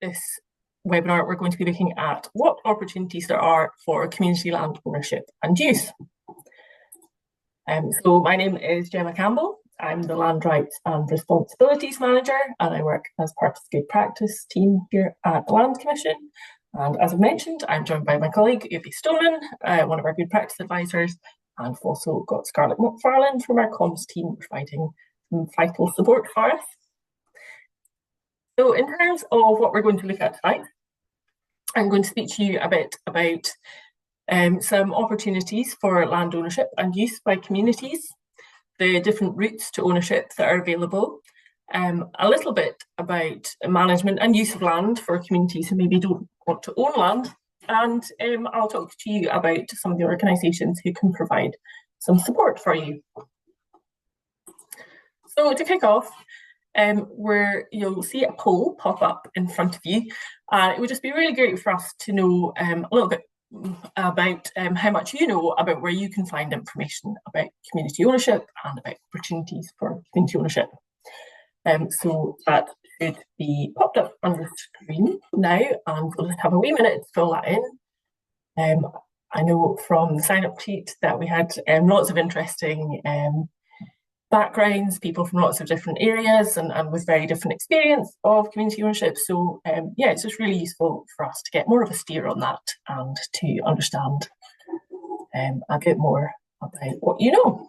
this webinar, we're going to be looking at what opportunities there are for community land ownership and use. So my name is Gemma Campbell. I'm the Land Rights and Responsibilities Manager, and I work as part of the Good Practice team here at the Land Commission. And as I've mentioned, I'm joined by my colleague, Ubi Stoneman, one of our Good Practice advisors, and we've also got Scarlett McFarlane from our comms team providing some vital support for us. So in terms of what we're going to look at tonight, I'm going to speak to you a bit about some opportunities for land ownership and use by communities, the different routes to ownership that are available, a little bit about management and use of land for communities who maybe don't want to own land, and I'll talk to you about some of the organisations who can provide some support for you. So to kick off, you'll see a poll pop up in front of you. It would just be really great for us to know a little bit about how much you know about where you can find information about community ownership and about opportunities for community ownership. So that should be popped up on the screen now, and we'll just have a wee minute to fill that in. I know from the sign-up sheet that we had lots of interesting backgrounds, people from lots of different areas and with very different experience of community ownership. So yeah, it's just really useful for us to get more of a steer on that and to understand a bit more about what you know.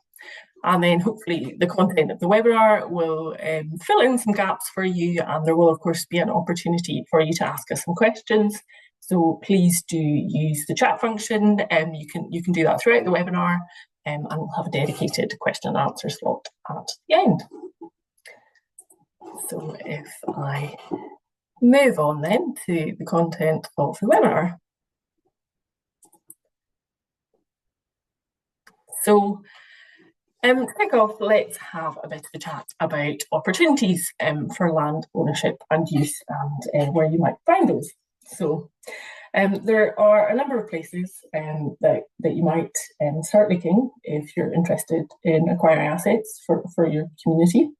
And then hopefully the content of the webinar will fill in some gaps for you, and there will of course be an opportunity for you to ask us some questions. So please do use the chat function. You can do that throughout the webinar. And we'll have a dedicated question and answer slot at the end. So if I move on then to the content of the webinar. So to kick off, let's have a bit of a chat about opportunities for land ownership and use, and where you might find those. So there are a number of places that you might start looking if you're interested in acquiring assets for your community.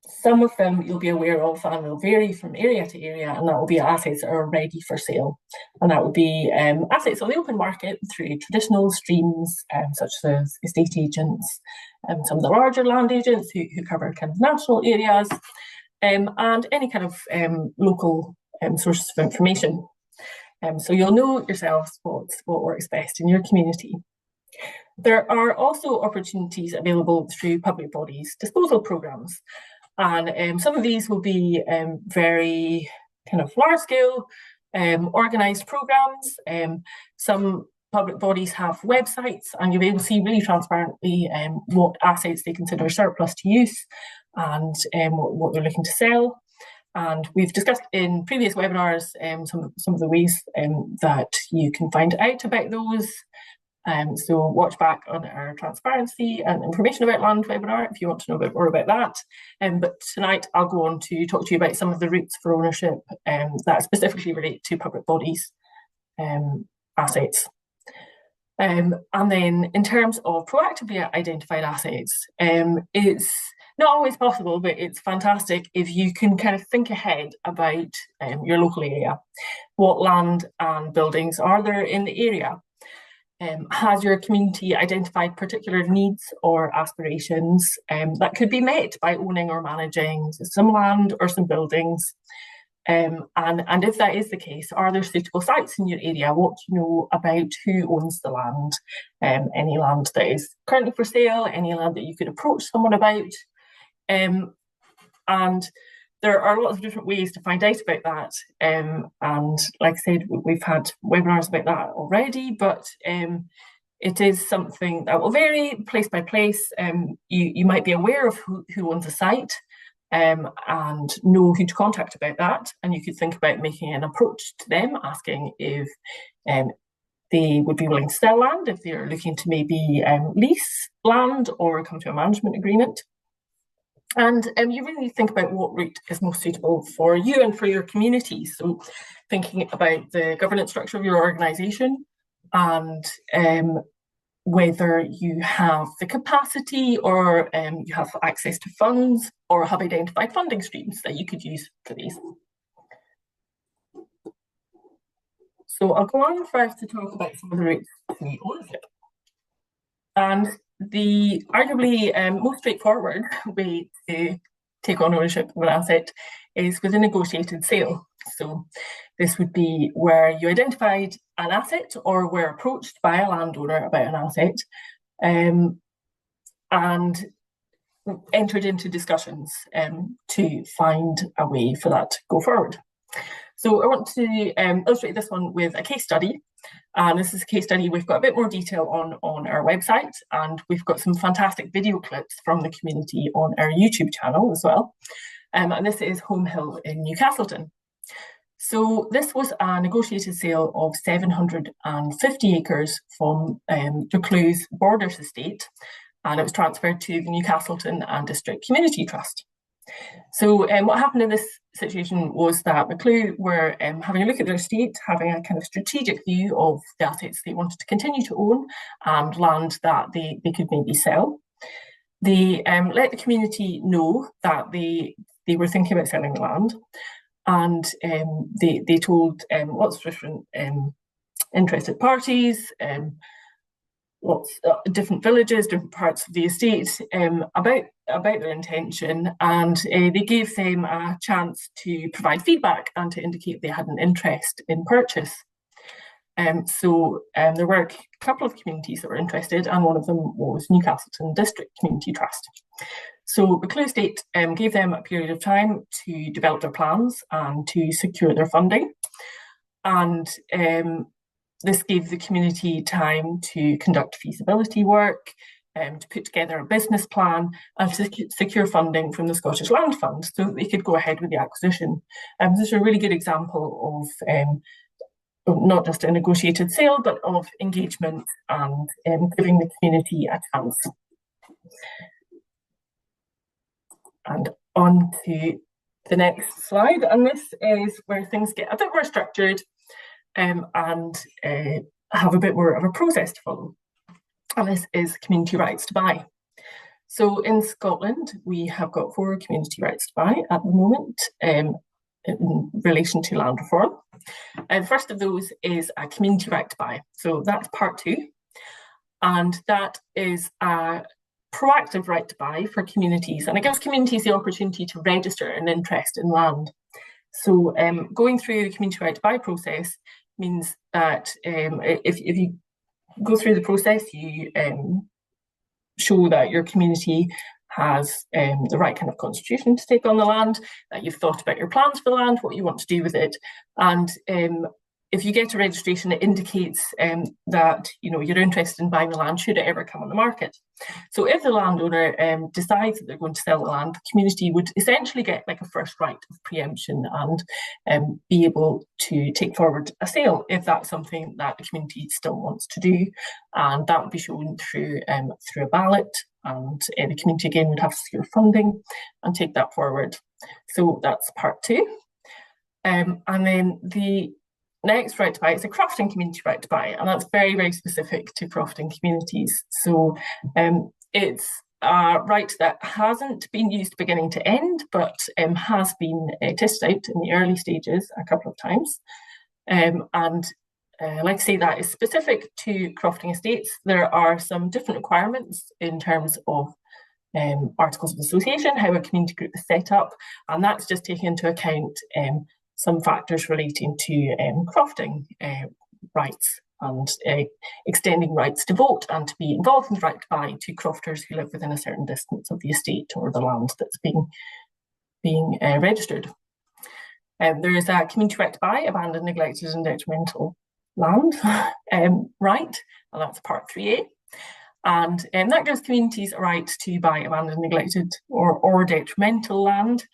Some of them you'll be aware of and will vary from area to area, and that will be assets that are ready for sale. And that would be assets on the open market through traditional streams such as estate agents, some of the larger land agents who cover kind of national areas, and any kind of local sources of information. So you'll know yourselves what works best in your community. There are also opportunities available through public bodies' disposal programmes. And some of these will be very kind of large-scale, organised programmes. Some public bodies have websites, and you'll be able to see really transparently what assets they consider surplus to use and what they're looking to sell. And we've discussed in previous webinars some of the ways that you can find out about those. So watch back on our transparency and information about land webinar if you want to know a bit more about that. But tonight I'll go on to talk to you about some of the routes for ownership that specifically relate to public bodies assets. And then in terms of proactively identified assets, it's not always possible, but it's fantastic if you can kind of think ahead about your local area. What land and buildings are there in the area? Has your community identified particular needs or aspirations that could be met by owning or managing some land or some buildings? And if that is the case, are there suitable sites in your area? What do you know about who owns the land? Any land that is currently for sale, any land that you could approach someone about? And there are lots of different ways to find out about that. And like I said, we've had webinars about that already, but it is something that will vary place by place. You might be aware of who owns a site and know who to contact about that. And you could think about making an approach to them, asking if they would be willing to sell land, if they're looking to maybe lease land or come to a management agreement. And you really need to think about what route is most suitable for you and for your community. So thinking about the governance structure of your organisation and whether you have the capacity or you have access to funds or have identified funding streams that you could use for these. So I'll go on first to talk about some of the routes to ownership. And the arguably most straightforward way to take on ownership of an asset is with a negotiated sale. So this would be where you identified an asset or were approached by a landowner about an asset and entered into discussions to find a way for that to go forward. So I want to illustrate this one with a case study. And this is a case study we've got a bit more detail on our website, and we've got some fantastic video clips from the community on our YouTube channel as well. And this is Home Hill in Newcastleton. So this was a negotiated sale of 750 acres from Derelict Borders Estate, and it was transferred to the Newcastleton and District Community Trust. So what happened in this situation was that Derelict were having a look at their estate, having a kind of strategic view of the assets they wanted to continue to own and land that they could maybe sell. They let the community know that they were thinking about selling the land, and they told lots of different interested parties, lots of different villages, different parts of the estate about their intention, and they gave them a chance to provide feedback and to indicate they had an interest in purchase. So there were a couple of communities that were interested, and one of them was Newcastleton District Community Trust. So the Derelict Estate gave them a period of time to develop their plans and to secure their funding. And this gave the community time to conduct feasibility work, to put together a business plan, and to secure funding from the Scottish Land Fund so that they could go ahead with the acquisition. This is a really good example of not just a negotiated sale, but of engagement and giving the community a chance. And on to the next slide, and this is where things get a bit more structured and have a bit more of a process to follow. And this is community rights to buy. So in Scotland, we have got 4 community rights to buy at the moment in relation to land reform. The first of those is a community right to buy. So that's part 2. And that is a proactive right to buy for communities. And it gives communities the opportunity to register an interest in land. So going through the community right to buy process means that if you go through the process, you show that your community has the right kind of constitution to take on the land, that you've thought about your plans for the land, what you want to do with it. And if you get a registration, it indicates that you're interested in buying the land should it ever come on the market. So if the landowner decides that they're going to sell the land, the community would essentially get like a first right of preemption and be able to take forward a sale if that's something that the community still wants to do. And that would be shown through a ballot, and the community again would have to secure funding and take that forward. So that's part 2. And then the next right to buy is a crofting community right to buy, and that's very, very specific to crofting communities. So it's a right that hasn't been used beginning to end, but has been tested out in the early stages a couple of times. Like I say, that is specific to crofting estates. There are some different requirements in terms of articles of association, how a community group is set up, and that's just taking into account some factors relating to crofting rights and extending rights to vote and to be involved in the right to buy to crofters who live within a certain distance of the estate or the land that's being registered. There is a community right to buy abandoned, neglected and detrimental land right, and that's part 3A. And that gives communities a right to buy abandoned, neglected or detrimental land.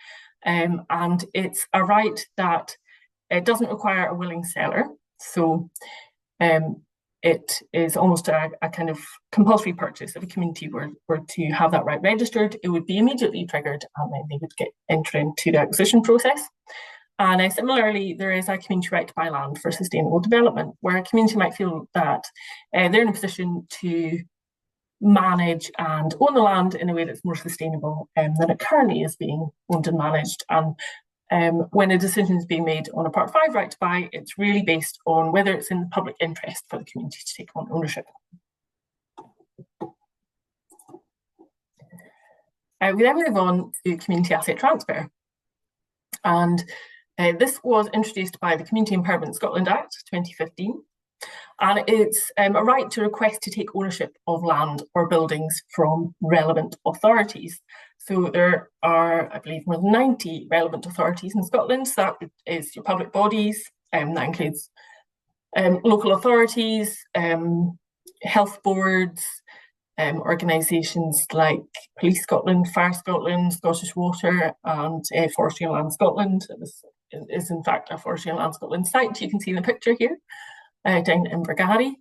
And it's a right that it doesn't require a willing seller. So it is almost a kind of compulsory purchase. If a community were to have that right registered, it would be immediately triggered and then they would enter into the acquisition process. And similarly, there is a community right to buy land for sustainable development, where a community might feel that they're in a position to manage and own the land in a way that's more sustainable than it currently is being owned and managed. And when a decision is being made on a Part 5 right to buy, it's really based on whether it's in the public interest for the community to take on ownership. We then move on to community asset transfer. And this was introduced by the Community Empowerment Scotland Act 2015. And it's a right to request to take ownership of land or buildings from relevant authorities. So there are, I believe, more than 90 relevant authorities in Scotland. So that is your public bodies, that includes local authorities, health boards, organisations like Police Scotland, Fire Scotland, Scottish Water, and Forestry and Land Scotland. This is in fact a Forestry and Land Scotland site. You can see in the picture here, down in Invergarry.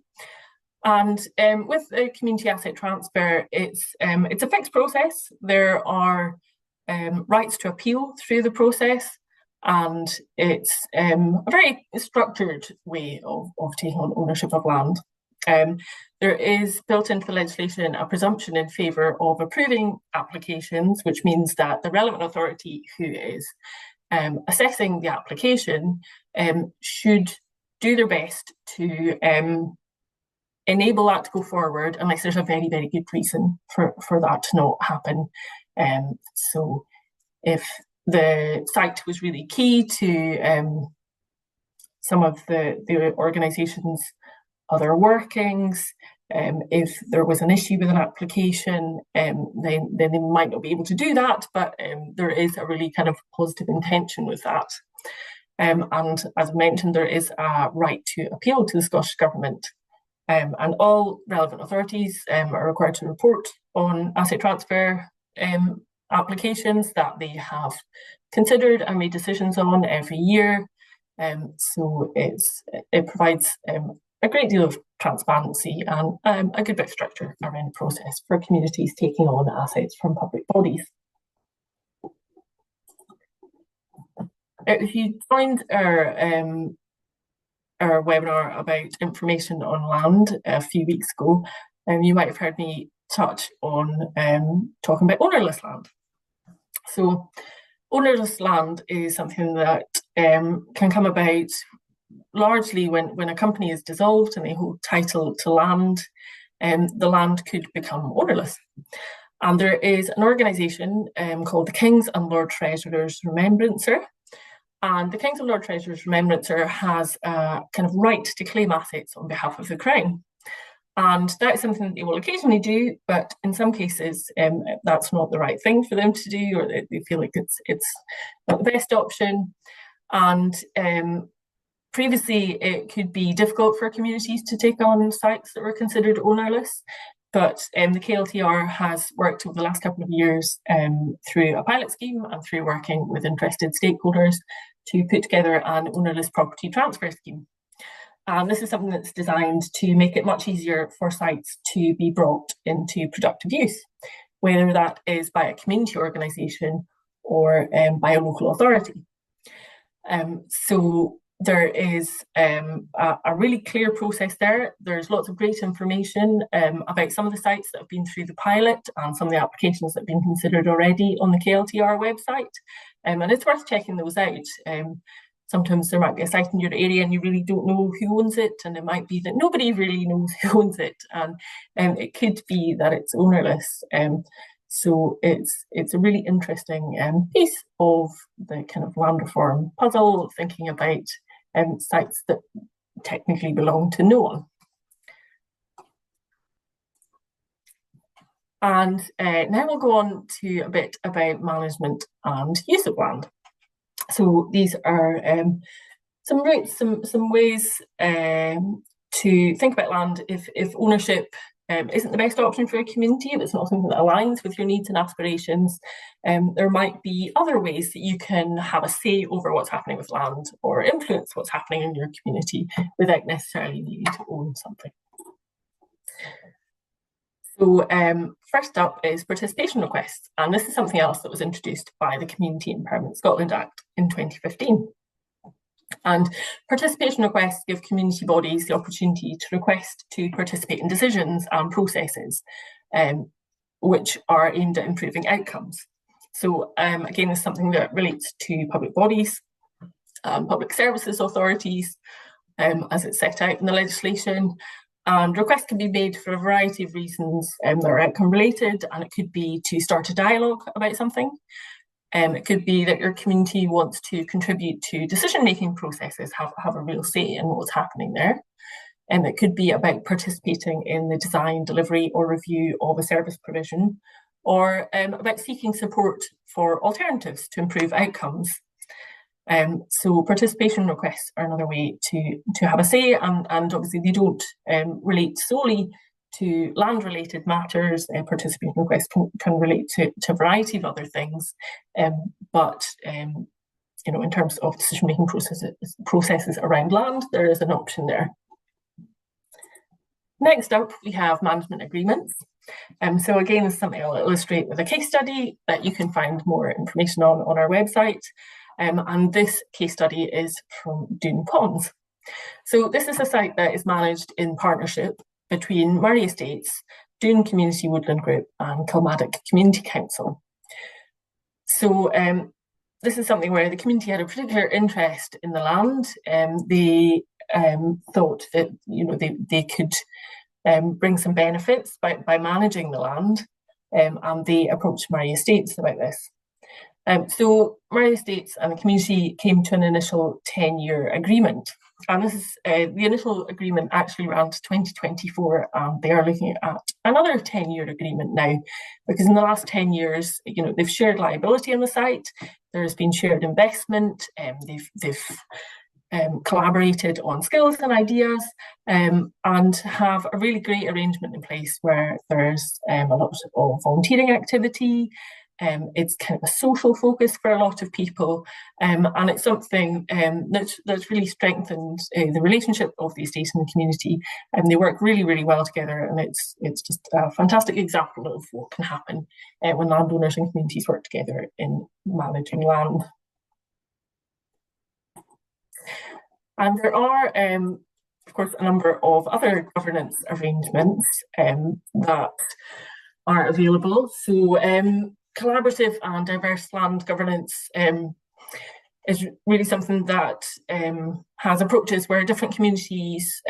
And with community asset transfer, it's a fixed process. There are rights to appeal through the process, and it's a very structured way of taking on ownership of land. There is built into the legislation a presumption in favour of approving applications, which means that the relevant authority who is assessing the application should do their best to enable that to go forward unless there's a very, very good reason for that to not happen. So if the site was really key to some of the organisation's other workings, if there was an issue with an application, then they might not be able to do that, but there is a really kind of positive intention with that. And as I mentioned, there is a right to appeal to the Scottish Government, and all relevant authorities are required to report on asset transfer applications that they have considered and made decisions on every year. So it provides a great deal of transparency and a good bit of structure around the process for communities taking on assets from public bodies. If you joined our webinar about information on land a few weeks ago, you might have heard me touch on talking about ownerless land. So ownerless land is something that can come about largely when a company is dissolved and they hold title to land, the land could become ownerless. And there is an organisation called the King's and Lord Treasurer's Remembrancer. And the King's and Lord Treasurer's Remembrancer has a kind of right to claim assets on behalf of the Crown. And that is something that they will occasionally do, but in some cases that's not the right thing for them to do, or they feel like it's not the best option. And previously, it could be difficult for communities to take on sites that were considered ownerless, but the KLTR has worked over the last couple of years through a pilot scheme and through working with interested stakeholders to put together an ownerless property transfer scheme. And this is something that's designed to make it much easier for sites to be brought into productive use, whether that is by a community organisation or by a local authority. So there is a really clear process there. There's lots of great information about some of the sites that have been through the pilot and some of the applications that have been considered already on the KLTR website. And it's worth checking those out. Sometimes there might be a site in your area and you really don't know who owns it, and it might be that nobody really knows who owns it, and it could be that it's ownerless. So it's a really interesting piece of the kind of land reform puzzle, thinking about sites that technically belong to no one. And now we'll go on to a bit about management and use of land. So these are some routes, some ways to think about land if ownership isn't the best option for a community, if it's not something that aligns with your needs and aspirations. There might be other ways that you can have a say over what's happening with land or influence what's happening in your community without necessarily needing to own something. So first up is participation requests, and this is something else that was introduced by the Community Empowerment Scotland Act in 2015. And participation requests give community bodies the opportunity to request to participate in decisions and processes which are aimed at improving outcomes. So again, it's something that relates to public bodies, public services authorities, as it's set out in the legislation. And requests can be made for a variety of reasons that are outcome related, and it could be to start a dialogue about something. It could be that your community wants to contribute to decision-making processes, have a real say in what's happening there. It could be about participating in the design, delivery, or review of a service provision, or about seeking support for alternatives to improve outcomes. So participation requests are another way to have a say, and obviously they don't relate solely to land-related matters. Participation requests can relate to a variety of other things, but you know, in terms of decision-making processes around land, there is an option there. Next up, we have management agreements. So again, this is something I'll illustrate with a case study that you can find more information on our website. And this case study is from Doon Ponds. So this is a site that is managed in partnership between Murray Estates, Doon Community Woodland Group and Kilmaddock Community Council. So this is something where the community had a particular interest in the land. They thought that, you know, they could bring some benefits by managing the land, and they approached Murray Estates about this. So Murray Estates and the community came to an initial 10-year agreement. And this is the initial agreement actually ran to 2024, and they are looking at another 10-year agreement now, because in the last 10 years, you know, they've shared liability on the site. There's been shared investment. They've collaborated on skills and ideas, and have a really great arrangement in place where there's a lot of volunteering activity. It's kind of a social focus for a lot of people, and it's something that's really strengthened the relationship of the estate and the community, and they work really, really well together, and it's just a fantastic example of what can happen when landowners and communities work together in managing land. And there are, of course, a number of other governance arrangements that are available. So collaborative and diverse land governance is really something that has approaches where different communities,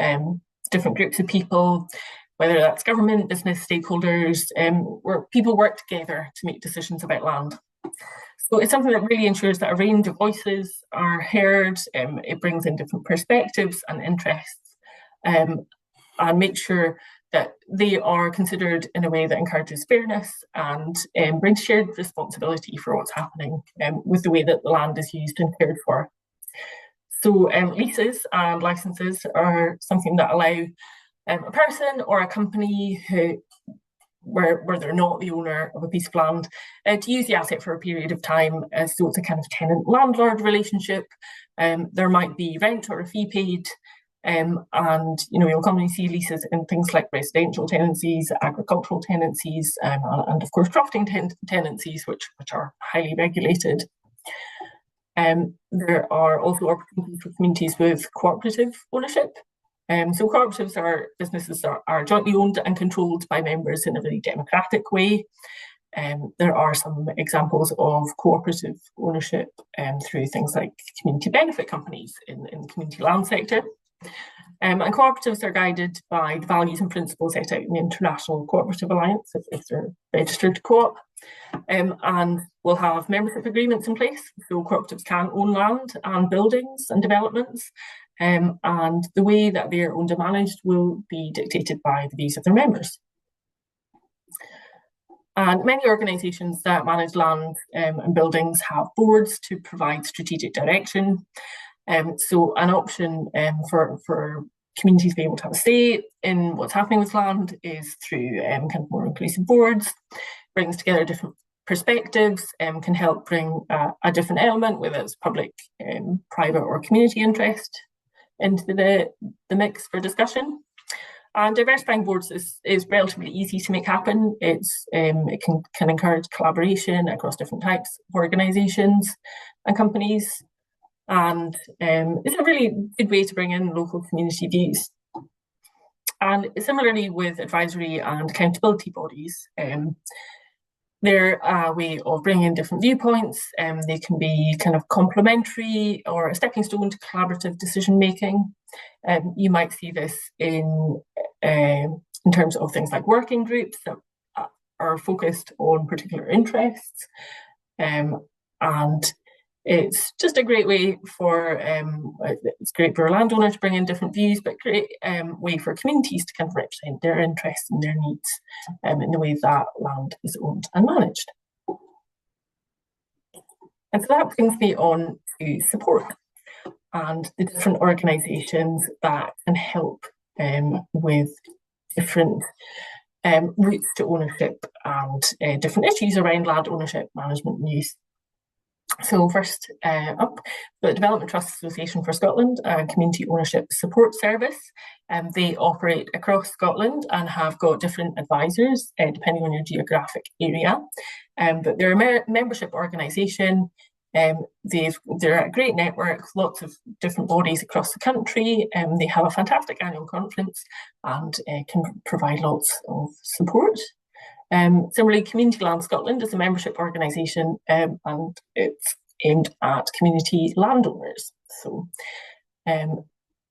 different groups of people, whether that's government, business, stakeholders, where people work together to make decisions about land. So it's something that really ensures that a range of voices are heard. It brings in different perspectives and interests, and makes sure that they are considered in a way that encourages fairness and brings shared responsibility for what's happening with the way that the land is used and cared for. So leases and licenses are something that allow a person or a company where they're not the owner of a piece of land to use the asset for a period of time. So it's a kind of tenant-landlord relationship. There might be rent or a fee paid. And you know, you'll commonly see leases in things like residential tenancies, agricultural tenancies, and of course crofting tenancies, which are highly regulated. There are also opportunities for communities with cooperative ownership. So cooperatives are businesses that are jointly owned and controlled by members in a really democratic way. There are some examples of cooperative ownership through things like community benefit companies in the community land sector. And cooperatives are guided by the values and principles set out in the International Cooperative Alliance, if they're registered to co-op, and will have membership agreements in place, so cooperatives can own land and buildings and developments, and the way that they're owned and managed will be dictated by the views of their members. And many organisations that manage land and buildings have boards to provide strategic direction. So an option for communities to be able to have a say in what's happening with land is through kind of more inclusive boards, brings together different perspectives, can help bring a different element, whether it's public, private or community interest, into the mix for discussion. And diversifying boards is relatively easy to make happen. It can encourage collaboration across different types of organisations and companies. And it's a really good way to bring in local community views. And similarly with advisory and accountability bodies, they're a way of bringing in different viewpoints. They can be kind of complementary or a stepping stone to collaborative decision making. You might see this in terms of things like working groups that are focused on particular interests. And it's just a great way it's great for a landowner to bring in different views, but great way for communities to kind of represent their interests and their needs in the way that land is owned and managed. And so that brings me on to support and the different organisations that can help with different routes to ownership and different issues around land ownership, management and use. So first up, the Development Trust Association for Scotland and Community Ownership Support Service. They operate across Scotland and have got different advisors depending on your geographic area. But they're a membership organisation. They're a great network, lots of different bodies across the country. They have a fantastic annual conference and can provide lots of support. Similarly, Community Land Scotland is a membership organisation and it's aimed at community landowners. So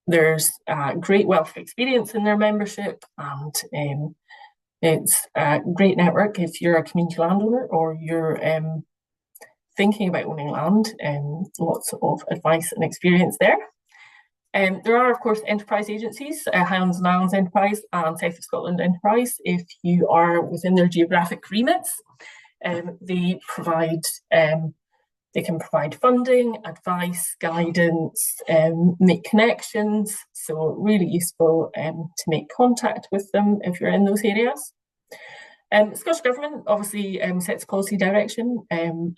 there's a great wealth of experience in their membership, and it's a great network if you're a community landowner or you're thinking about owning land. Lots of advice and experience there. There are, of course, enterprise agencies, Highlands and Islands Enterprise and South of Scotland Enterprise. If you are within their geographic remits, they can provide funding, advice, guidance, make connections. So really useful to make contact with them if you're in those areas. The Scottish Government obviously sets policy direction and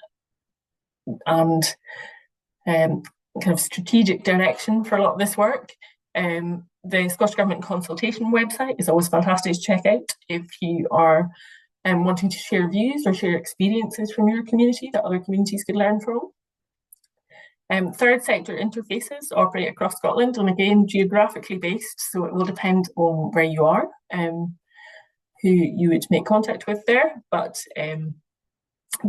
kind of strategic direction for a lot of this work. The Scottish Government consultation website is always fantastic to check out if you are wanting to share views or share experiences from your community that other communities could learn from. Third sector interfaces operate across Scotland and again geographically based, so it will depend on where you are, who you would make contact with there, but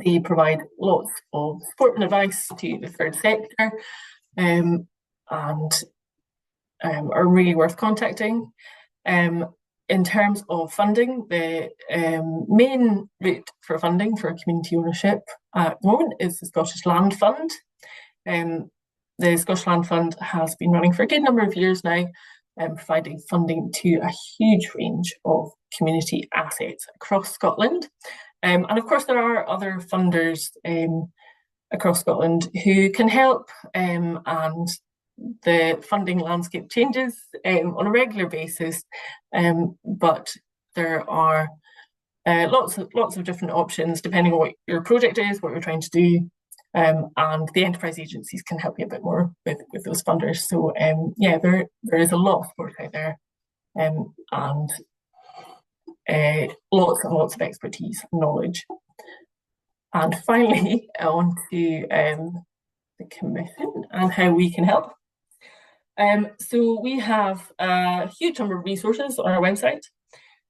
they provide lots of support and advice to the third sector and are really worth contacting. In terms of funding, the main route for funding for community ownership at the moment is the Scottish Land Fund. The Scottish Land Fund has been running for a good number of years now, providing funding to a huge range of community assets across Scotland. And of course, there are other funders across Scotland who can help, and the funding landscape changes on a regular basis, but there are lots of different options depending on what your project is, what you're trying to do, and the enterprise agencies can help you a bit more with those funders. So yeah, there is a lot of support out there, and lots and lots of expertise and knowledge. And finally, on to the Commission and how we can help. So we have a huge number of resources on our website.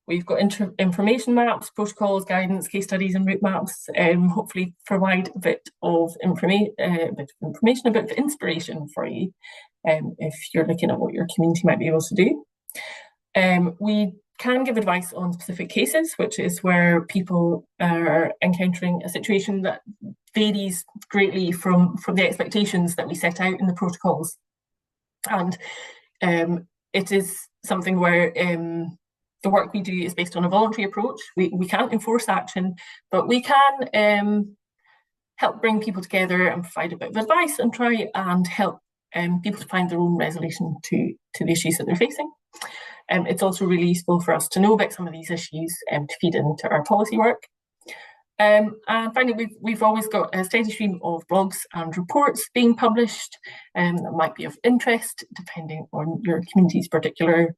We've got information maps, protocols, guidance, case studies, and route maps. Hopefully, provide a bit of information, a bit of inspiration for you if you're looking at what your community might be able to do. We can give advice on specific cases, which is where people are encountering a situation that varies greatly from the expectations that we set out in the protocols. And it is something where the work we do is based on a voluntary approach. We can't enforce action, but we can help bring people together and provide a bit of advice and try and help people to find their own resolution to the issues that they're facing. It's also really useful for us to know about some of these issues to feed into our policy work. And finally, we've always got a steady stream of blogs and reports being published that might be of interest depending on your community's particular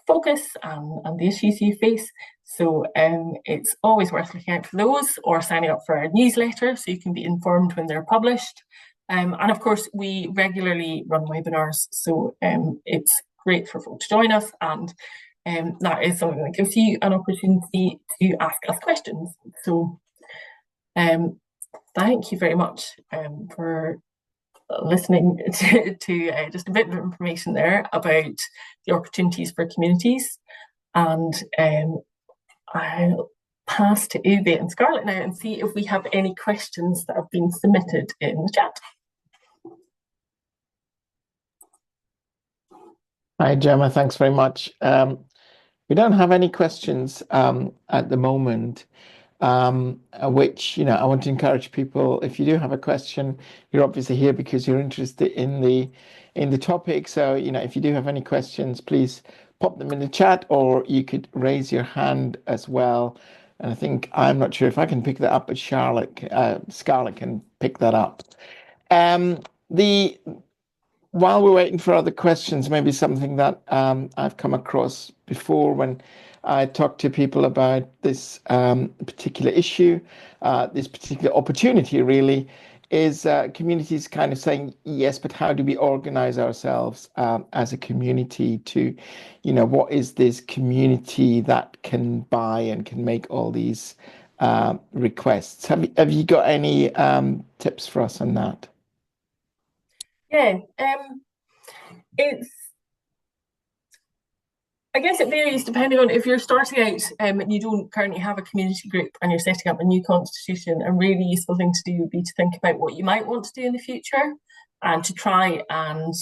focus and the issues you face. So it's always worth looking out for those or signing up for our newsletter so you can be informed when they're published. And of course, we regularly run webinars, so it's great for folk to join us and that is something that gives you an opportunity to ask us questions. So thank you very much for listening to just a bit of information there about the opportunities for communities. And I'll pass to Uwe and Scarlett now and see if we have any questions that have been submitted in the chat. Hi, Gemma. Thanks very much. We don't have any questions at the moment, which, I want to encourage people, if you do have a question, you're obviously here because you're interested in the topic. So, if you do have any questions, please pop them in the chat, or you could raise your hand as well. And I think, I'm not sure if I can pick that up, but Scarlett can pick that up. While we're waiting for other questions, maybe something that I've come across before when I talk to people about this particular issue, this particular opportunity really, is communities kind of saying, yes, but how do we organize ourselves as a community to, what is this community that can buy and can make all these requests? Have you got any tips for us on that? Yeah, I guess it varies depending on if you're starting out and you don't currently have a community group and you're setting up a new constitution. A really useful thing to do would be to think about what you might want to do in the future and to try and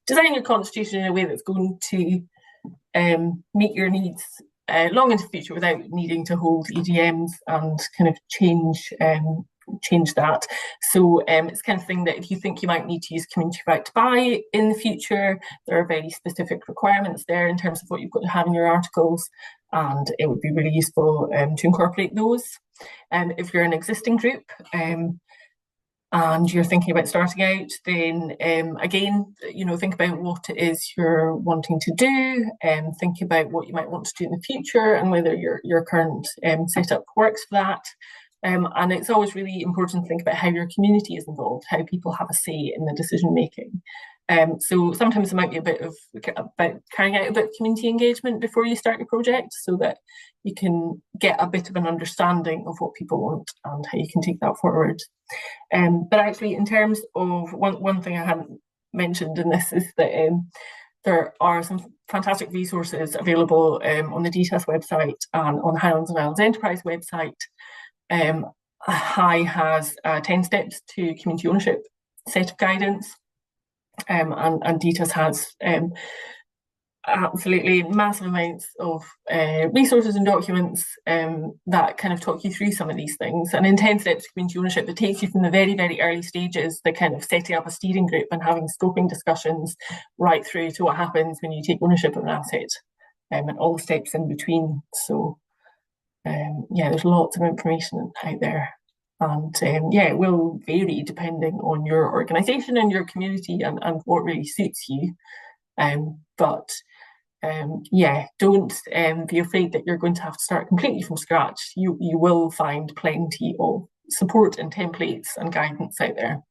design your constitution in a way that's going to meet your needs long into the future without needing to hold EGMs and kind of change that. So it's the kind of thing that if you think you might need to use community right to buy in the future, there are very specific requirements there in terms of what you've got to have in your articles, and it would be really useful to incorporate those. If you're an existing group and you're thinking about starting out, then again, think about what it is you're wanting to do, think about what you might want to do in the future and whether your current setup works for that. And it's always really important to think about how your community is involved, how people have a say in the decision making. So sometimes there might be a bit about carrying out a bit of community engagement before you start your project so that you can get a bit of an understanding of what people want and how you can take that forward. But actually, in terms of one thing I hadn't mentioned in this is that there are some fantastic resources available on the DTAS website and on the Highlands and Islands Enterprise website. HI has 10 steps to community ownership set of guidance, and DTAS has absolutely massive amounts of resources and documents that kind of talk you through some of these things. And in 10 steps to community ownership, it takes you from the very, very early stages, the kind of setting up a steering group and having scoping discussions, right through to what happens when you take ownership of an asset, and all the steps in between. So there's lots of information out there, and it will vary depending on your organisation and your community and what really suits you. But don't be afraid that you're going to have to start completely from scratch. You will find plenty of support and templates and guidance out there.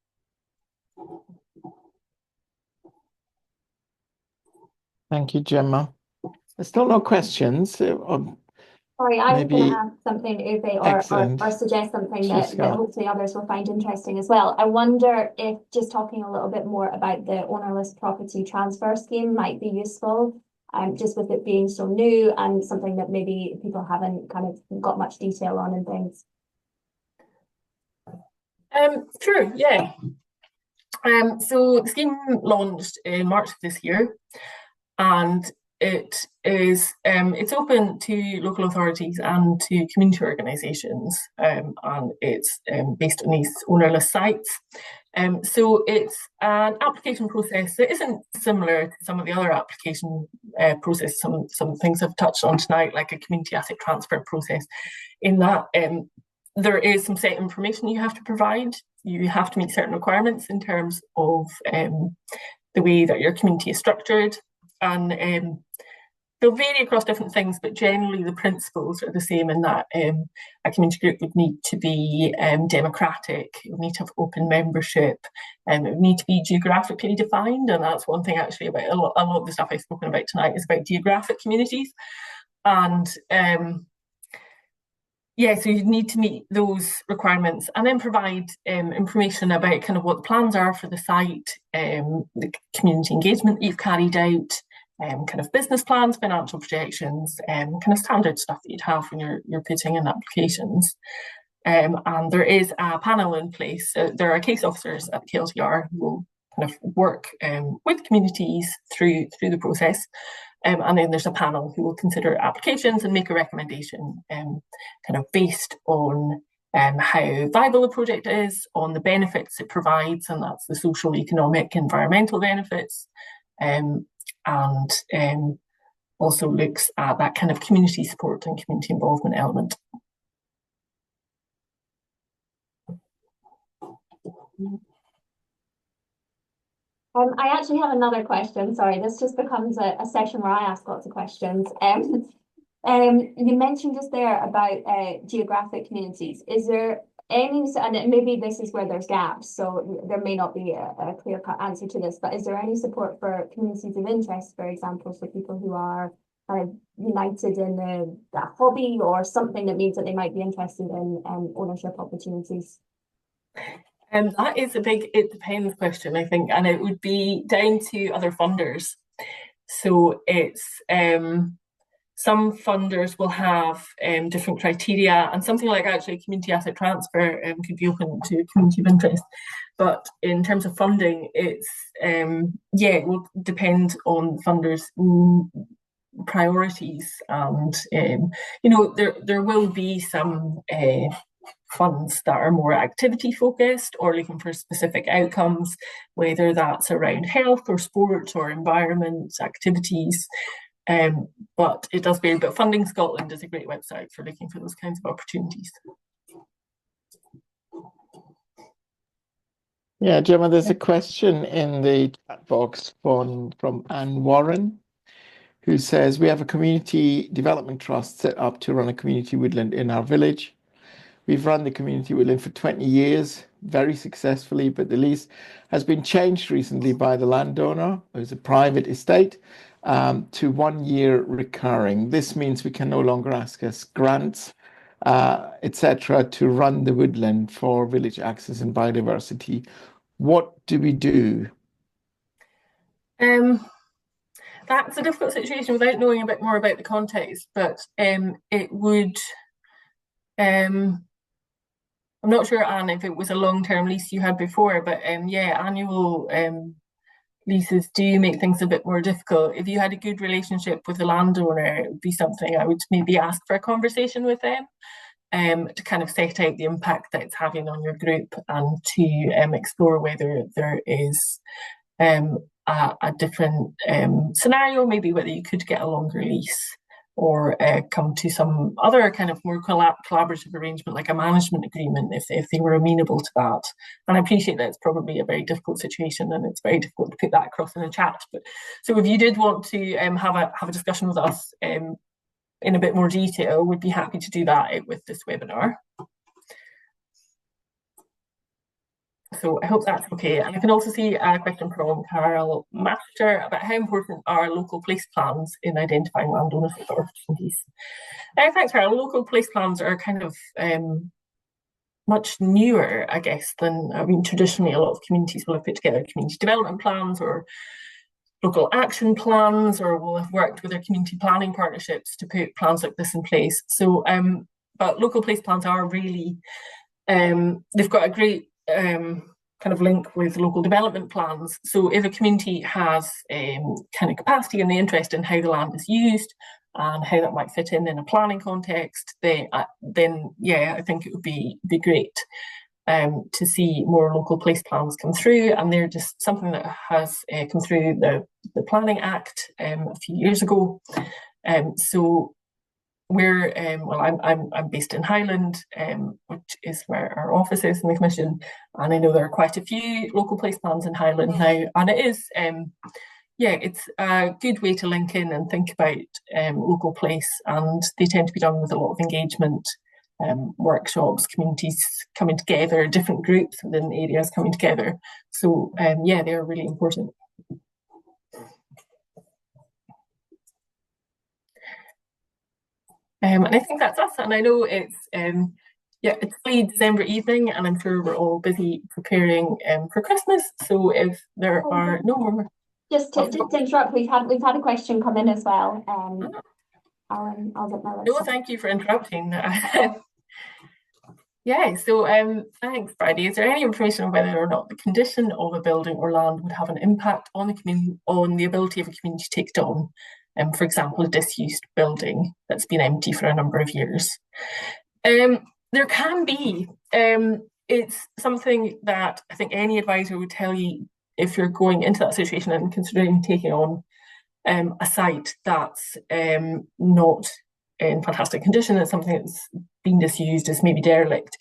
Thank you, Gemma. There's still no questions. Sorry, I was going to add something, Uwe, or suggest something that hopefully others will find interesting as well. I wonder if just talking a little bit more about the ownerless property transfer scheme might be useful, just with it being so new and something that maybe people haven't kind of got much detail on and things. Sure, yeah. So the scheme launched in March of this year, and it's open to local authorities and to community organisations, and it's based on these ownerless sites. So it's an application process that isn't similar to some of the other application processes. Some things I've touched on tonight, like a community asset transfer process, in that there is some set information you have to provide. You have to meet certain requirements in terms of the way that your community is structured, and they'll vary across different things, but generally the principles are the same in that a community group would need to be democratic, it would need to have open membership, it would need to be geographically defined, and that's one thing actually about a lot of the stuff I've spoken about tonight is about geographic communities. And yeah, so you need to meet those requirements and then provide information about kind of what the plans are for the site, the community engagement that you've carried out, kind of business plans, financial projections, kind of standard stuff that you'd have when you're putting in applications. And there is a panel in place. There are case officers at the KLTR who will kind of work with communities through the process. And then there's a panel who will consider applications and make a recommendation kind of based on how viable the project is, on the benefits it provides, and that's the social, economic, environmental benefits, and also looks at that kind of community support and community involvement element. I actually have another question. Sorry, this just becomes a session where I ask lots of questions. You mentioned just there about geographic communities. Is there any, and maybe this is where there's gaps, so there may not be a clear-cut answer to this, but is there any support for communities of interest, for example, for people who are kind of united in a hobby or something that means that they might be interested in ownership opportunities? That is a big it depends question, I think, and it would be down to other funders. So it's some funders will have different criteria, and something like actually community asset transfer could be open to community of interest. But in terms of funding, it's it will depend on funders' priorities, and there will be some funds that are more activity focused or looking for specific outcomes, whether that's around health or sport or environment activities. But it does vary. But Funding Scotland is a great website for looking for those kinds of opportunities. Yeah, Gemma, there's a question in the chat box from Anne Warren, who says, we have a community development trust set up to run a community woodland in our village. We've run the community woodland for 20 years, very successfully, but the lease has been changed recently by the landowner, who's a private estate, to 1 year recurring. This means we can no longer access grants, etc., to run the woodland for village access and biodiversity. What do we do? That's a difficult situation without knowing a bit more about the context, but it would... I'm not sure, Anne, if it was a long-term lease you had before, but annual leases do make things a bit more difficult. If you had a good relationship with the landowner, it would be something I would maybe ask for a conversation with them to kind of set out the impact that it's having on your group, and to explore whether there is a different scenario, maybe whether you could get a longer lease, or come to some other kind of more collaborative arrangement, like a management agreement, if they were amenable to that. And I appreciate that it's probably a very difficult situation, and it's very difficult to put that across in a chat. But so if you did want to have a discussion with us in a bit more detail, we'd be happy to do that with this webinar. So I hope that's okay. And I can also see a question from Carol Master about how important are local place plans in identifying land ownership opportunities. Thanks, Carol. Local place plans are kind of much newer, I guess, than, traditionally a lot of communities will have put together community development plans or local action plans, or will have worked with their community planning partnerships to put plans like this in place. So, but local place plans are really, they've got a great kind of link with local development plans. So if a community has kind of capacity and the interest in how the land is used and how that might fit in a planning context, then I think it would be great to see more local place plans come through. And they're just something that has come through the Planning Act a few years ago. So we're I'm based in Highland, which is where our office is in the Commission, and I know there are quite a few local place plans in Highland now, and it is yeah, it's a good way to link in and think about local place, and they tend to be done with a lot of engagement, workshops, communities coming together, different groups within areas coming together. So yeah, they're really important. And I think that's us. And I know it's yeah, it's late December evening, and I'm sure we're all busy preparing for Christmas. So if there are no more, just to interrupt, we've had a question come in as well. I'll get my list. No, thank you for interrupting. Yeah, so thanks, Friday. Is there any information on whether or not the condition of a building or land would have an impact on the ability of a community to take it on? For example, a disused building that's been empty for a number of years. There can be. It's something that I think any advisor would tell you if you're going into that situation and considering taking on a site that's not in fantastic condition, it's something that's been disused, is maybe derelict,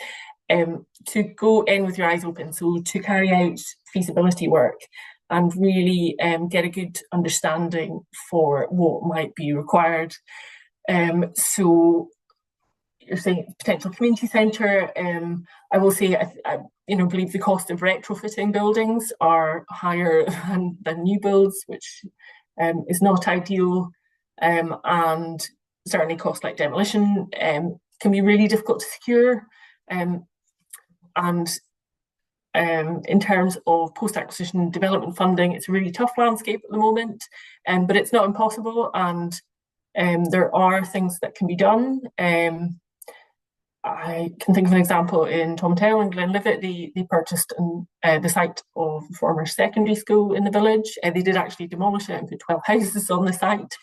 to go in with your eyes open. So to carry out feasibility work and really get a good understanding for what might be required. So you're saying potential community centre. I will say, I believe the cost of retrofitting buildings are higher than new builds, which is not ideal, and certainly costs like demolition can be really difficult to secure. And in terms of post-acquisition development funding, it's a really tough landscape at the moment, but it's not impossible, and there are things that can be done. I can think of an example in Tomatel and Glenlivet. They purchased the site of the former secondary school in the village. They did actually demolish it and put 12 houses on the site.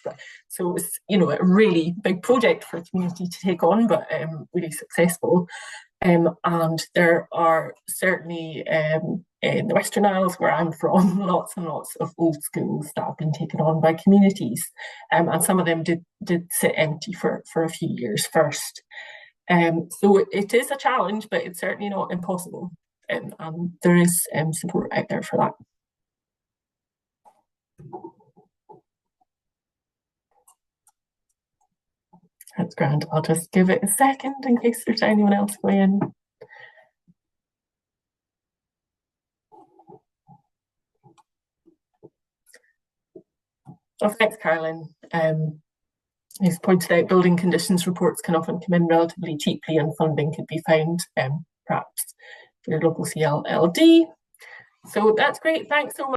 So it was, a really big project for a community to take on, but really successful. And there are certainly in the Western Isles, where I'm from, lots and lots of old schools that have been taken on by communities. And some of them did sit empty for a few years first. So it is a challenge, but it's certainly not impossible. And there is support out there for that. That's grand. I'll just give it a second in case there's anyone else going in. Oh, thanks, Carolyn. He's pointed out building conditions reports can often come in relatively cheaply, and funding could be found perhaps for your local CLLD. So that's great. Thanks so much.